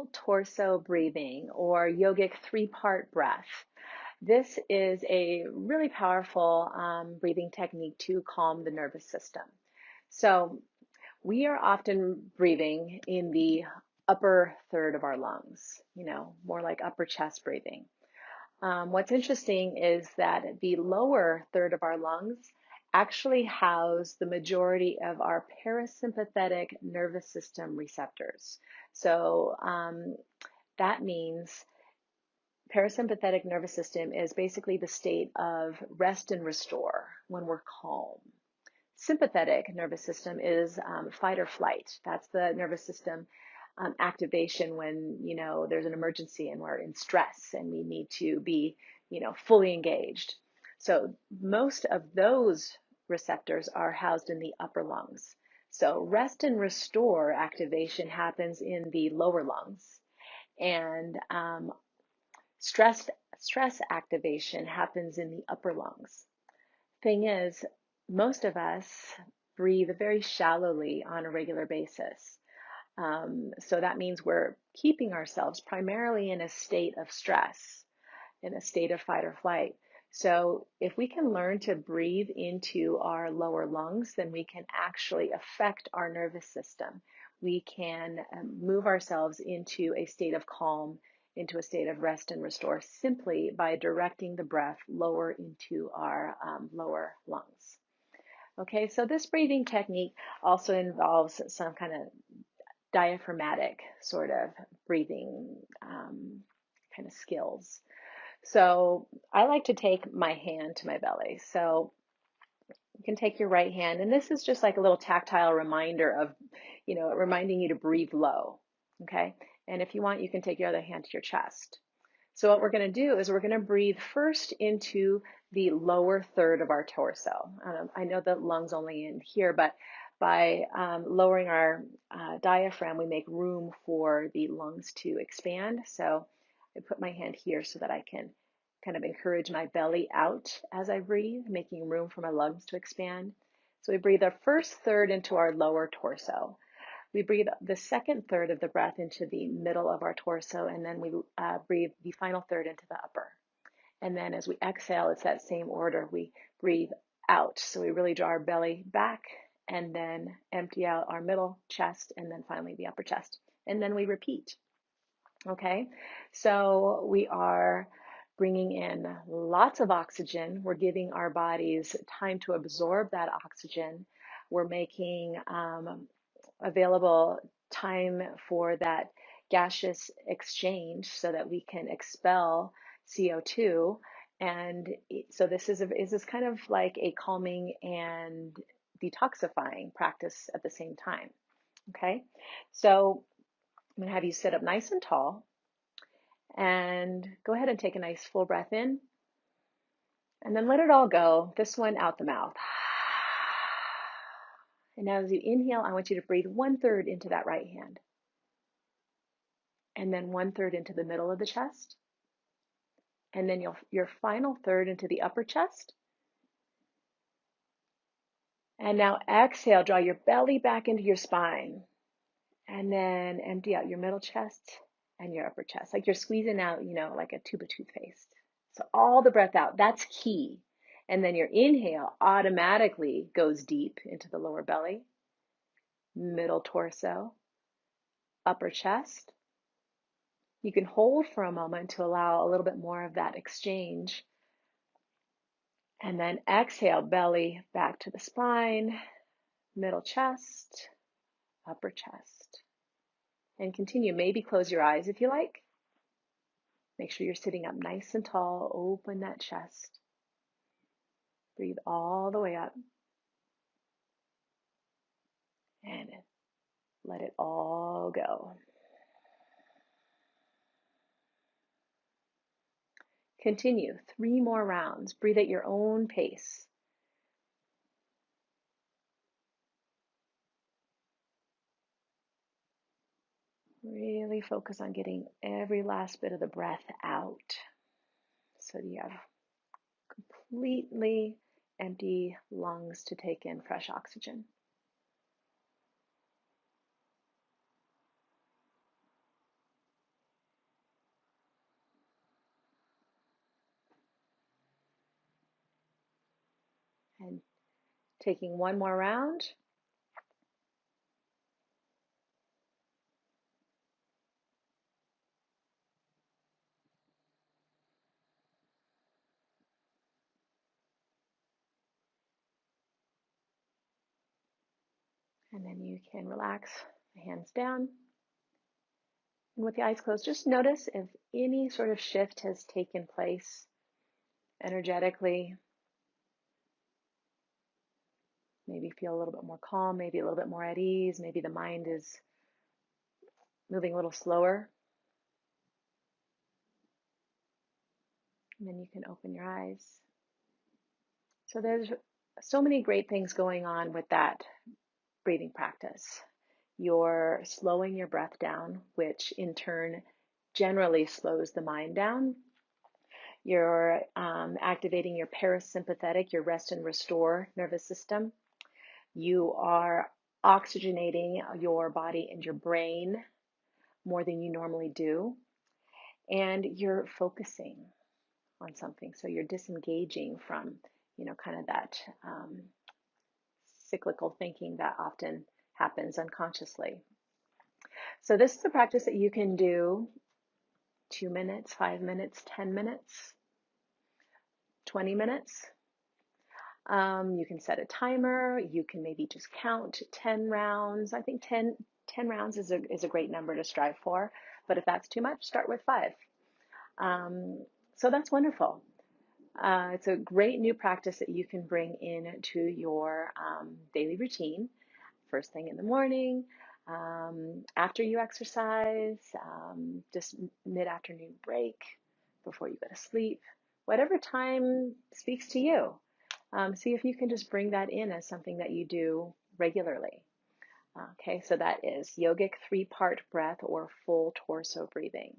middle torso breathing or yogic three-part breath. This is a really powerful breathing technique to calm the nervous system. So we are often breathing in the upper third of our lungs, more like upper chest breathing. What's interesting is that the lower third of our lungs actually house the majority of our parasympathetic nervous system receptors. So that means parasympathetic nervous system is basically the state of rest and restore when we're calm. Sympathetic nervous system is fight or flight. That's the nervous system activation when there's an emergency and we're in stress and we need to be fully engaged. So most of those receptors are housed in the upper lungs. So rest and restore activation happens in the lower lungs, and stress activation happens in the upper lungs. Thing is, most of us breathe very shallowly on a regular basis. So that means we're keeping ourselves primarily in a state of stress, in a state of fight or flight. So if we can learn to breathe into our lower lungs, then we can actually affect our nervous system. We can move ourselves into a state of calm, into a state of rest and restore simply by directing the breath lower into our lower lungs. Okay, so this breathing technique also involves some kind of diaphragmatic sort of breathing kind of skills. So I like to take my hand to my belly. So you can take your right hand, and this is just like a little tactile reminder of, reminding you to breathe low. Okay, and if you want, you can take your other hand to your chest. So what we're going to do is we're going to breathe first into the lower third of our torso. I know the lungs only in here, but by lowering our diaphragm, we make room for the lungs to expand. So I put my hand here so that I can kind of encourage my belly out as I breathe, making room for my lungs to expand. So we breathe our first third into our lower torso. We breathe the second third of the breath into the middle of our torso, and then we breathe the final third into the upper. And then as we exhale, it's that same order. We breathe out. So we really draw our belly back and then empty out our middle chest and then finally the upper chest. And then we repeat. Okay, so we are bringing in lots of oxygen. We're giving our bodies time to absorb that oxygen. We're making available time for that gaseous exchange so that we can expel CO2. And so this is kind of like a calming and detoxifying practice at the same time. Okay, so I'm going to have you sit up nice and tall and go ahead and take a nice full breath in and then let it all go. This one out the mouth. And now as you inhale, I want you to breathe 1/3 into that right hand. And then 1/3 into the middle of the chest. And then your final third into the upper chest. And now exhale, draw your belly back into your spine. And then empty out your middle chest and your upper chest. Like you're squeezing out, like a tube of toothpaste. So all the breath out, that's key. And then your inhale automatically goes deep into the lower belly, middle torso, upper chest. You can hold for a moment to allow a little bit more of that exchange. And then exhale, belly back to the spine, middle chest, upper chest. And continue. Maybe close your eyes if you like. Make sure you're sitting up nice and tall. Open that chest. Breathe all the way up. And let it all go. Continue 3 more rounds. Breathe at your own pace. Really focus on getting every last bit of the breath out so you have completely empty lungs to take in fresh oxygen. Taking one more round. And then you can relax the hands down. And with the eyes closed, just notice if any sort of shift has taken place energetically. Maybe feel a little bit more calm, maybe a little bit more at ease, maybe the mind is moving a little slower. And then you can open your eyes. So there's so many great things going on with that breathing practice. You're slowing your breath down, which in turn generally slows the mind down. You're activating your parasympathetic, your rest and restore nervous system. You are oxygenating your body and your brain more than you normally do. And you're focusing on something. So you're disengaging from, kind of that cyclical thinking that often happens unconsciously. So this is a practice that you can do 2 minutes, 5 minutes, 10 minutes, 20 minutes. You can set a timer. You can maybe just count 10 rounds. I think 10 rounds is a great number to strive for. But if that's too much, start with 5. So that's wonderful. It's a great new practice that you can bring into your daily routine. First thing in the morning, after you exercise, just mid-afternoon break, before you go to sleep, whatever time speaks to you. See if you can just bring that in as something that you do regularly. Okay, so that is yogic 3-part breath or full torso breathing.